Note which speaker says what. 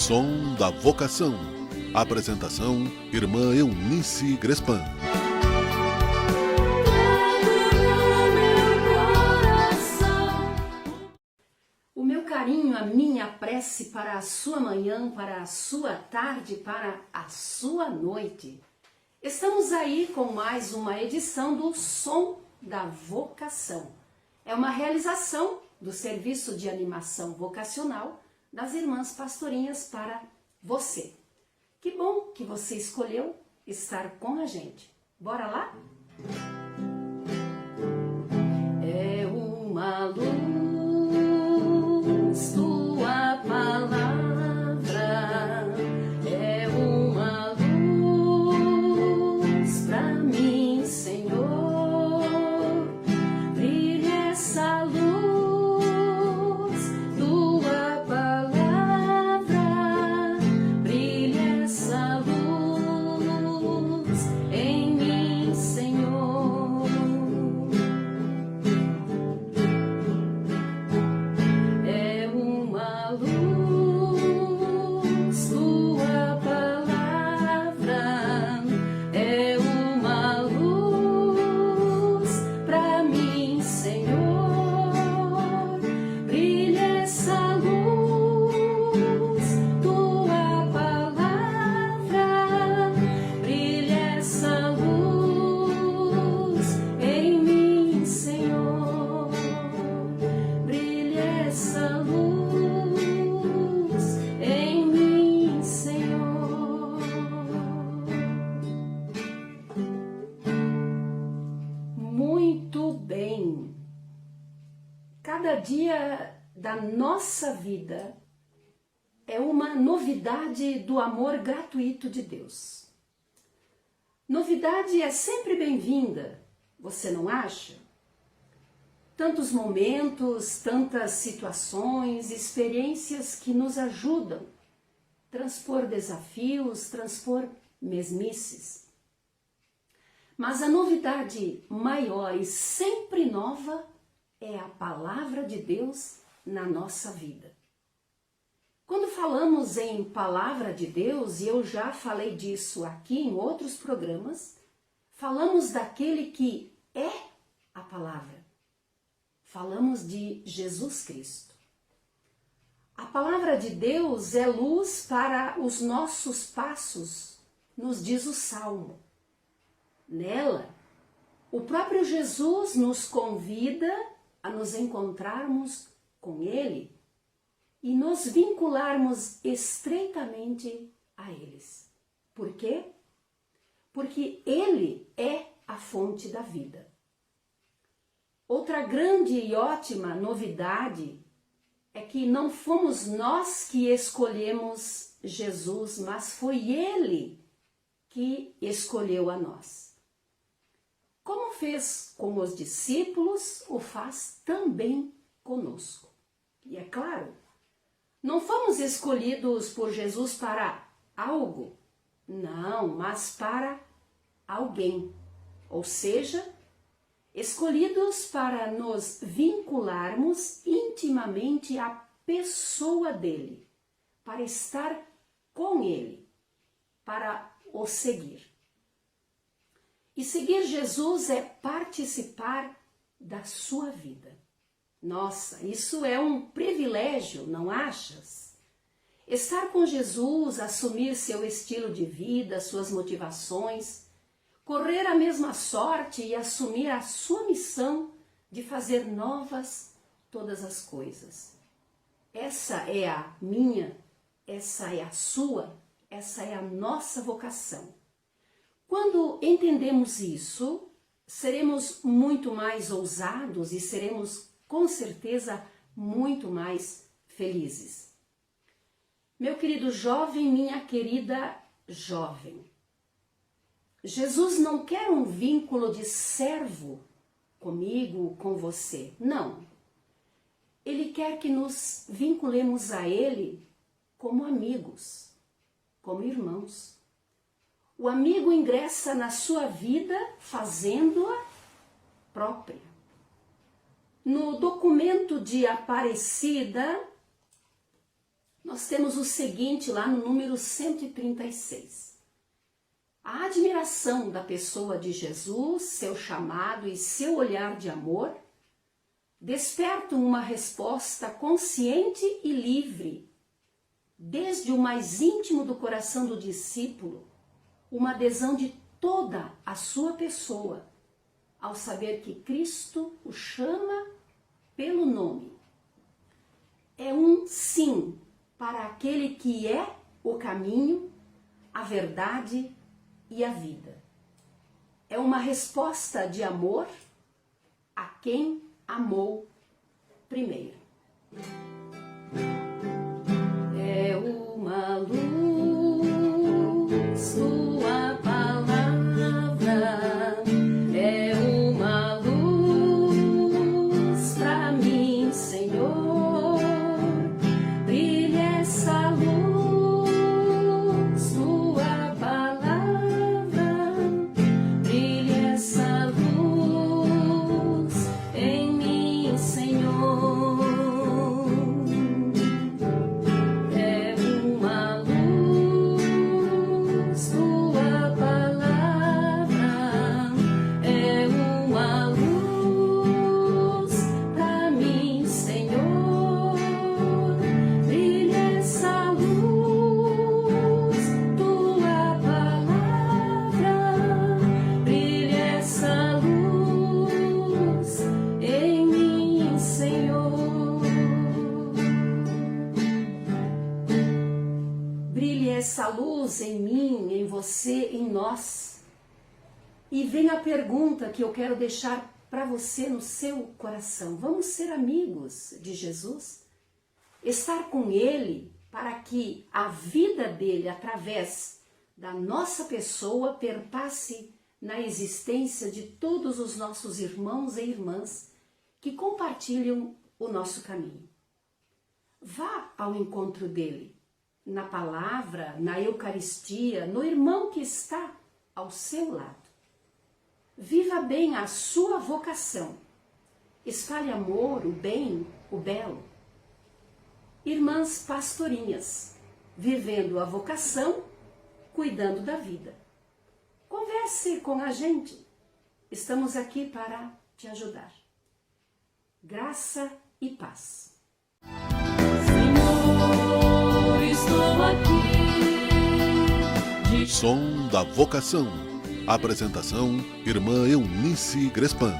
Speaker 1: Som da Vocação. Apresentação, Irmã Eunice Grespan.
Speaker 2: O meu carinho, a minha prece para a sua manhã, para a sua tarde, para a sua noite. Estamos aí com mais uma edição do Som da Vocação. É uma realização do Serviço de Animação Vocacional das Irmãs Pastorinhas para você. Que bom que você escolheu estar com a gente. Bora lá? É uma luz, tua palavra, é uma luz pra mim, Senhor. Brilha essa luz, tua palavra, brilha essa luz em mim, Senhor. É uma luz, tua palavra, é uma luz pra mim, Senhor. Brilha essa luz, tua palavra, brilha essa luz em mim, Senhor. Brilha essa luz em mim, Senhor. Muito bem. Cada dia da nossa vida é uma novidade do amor gratuito de Deus. Novidade é sempre bem-vinda, você não acha? Tantos momentos, tantas situações, experiências que nos ajudam a transpor desafios, transpor mesmices. Mas a novidade maior e sempre nova é a palavra de Deus na nossa vida. Quando falamos em palavra de Deus, e eu já falei disso aqui em outros programas, falamos daquele que é a palavra. Falamos de Jesus Cristo. A palavra de Deus é luz para os nossos passos, nos diz o Salmo. Nela, o próprio Jesus nos convida a nos encontrarmos com Ele e nos vincularmos estreitamente a eles. Por quê? Porque Ele é a fonte da vida. Outra grande e ótima novidade é que não fomos nós que escolhemos Jesus, mas foi Ele que escolheu a nós. Como fez com os discípulos, o faz também conosco. E é claro, não fomos escolhidos por Jesus para algo, não, mas para alguém. Ou seja, escolhidos para nos vincularmos intimamente à pessoa dele, para estar com ele, para o seguir. E seguir Jesus é participar da sua vida. Nossa, isso é um privilégio, não achas? Estar com Jesus, assumir seu estilo de vida, suas motivações, correr a mesma sorte e assumir a sua missão de fazer novas todas as coisas. Essa é a minha, essa é a sua, essa é a nossa vocação. Quando entendemos isso, seremos muito mais ousados e seremos, com certeza, muito mais felizes. Meu querido jovem, minha querida jovem, Jesus não quer um vínculo de servo comigo, com você. Não. Ele quer que nos vinculemos a Ele como amigos, como irmãos. O amigo ingressa na sua vida fazendo-a própria. No documento de Aparecida, nós temos o seguinte lá no número 136. A admiração da pessoa de Jesus, seu chamado e seu olhar de amor despertam uma resposta consciente e livre, desde o mais íntimo do coração do discípulo, uma adesão de toda a sua pessoa, ao saber que Cristo o chama pelo nome. É um sim para aquele que é o caminho, a verdade e a vida. É uma resposta de amor a quem amou primeiro. É uma luz, tua palavra, é uma luz pra mim, Senhor. Brilha essa luz, tua palavra, brilha essa luz em mim, Senhor. É uma luz, tua palavra, é uma luz pra mim, Senhor. Brilha essa luz, tua palavra, brilha essa luz em mim, Senhor. Brilhe essa luz em mim, em você, em nós. E vem a pergunta que eu quero deixar para você no seu coração. Vamos ser amigos de Jesus? Estar com Ele para que a vida dele, através da nossa pessoa, perpasse na existência de todos os nossos irmãos e irmãs que compartilham o nosso caminho. Vá ao encontro dele, na palavra, na Eucaristia, no irmão que está ao seu lado. Viva bem a sua vocação. Espalhe amor, o bem, o belo. Irmãs pastorinhas, vivendo a vocação, cuidando da vida. Converse com a gente. Estamos aqui para te ajudar. Graça e paz. Senhor, estou aqui.
Speaker 1: Som da Vocação. Apresentação: Irmã Eunice Grespan.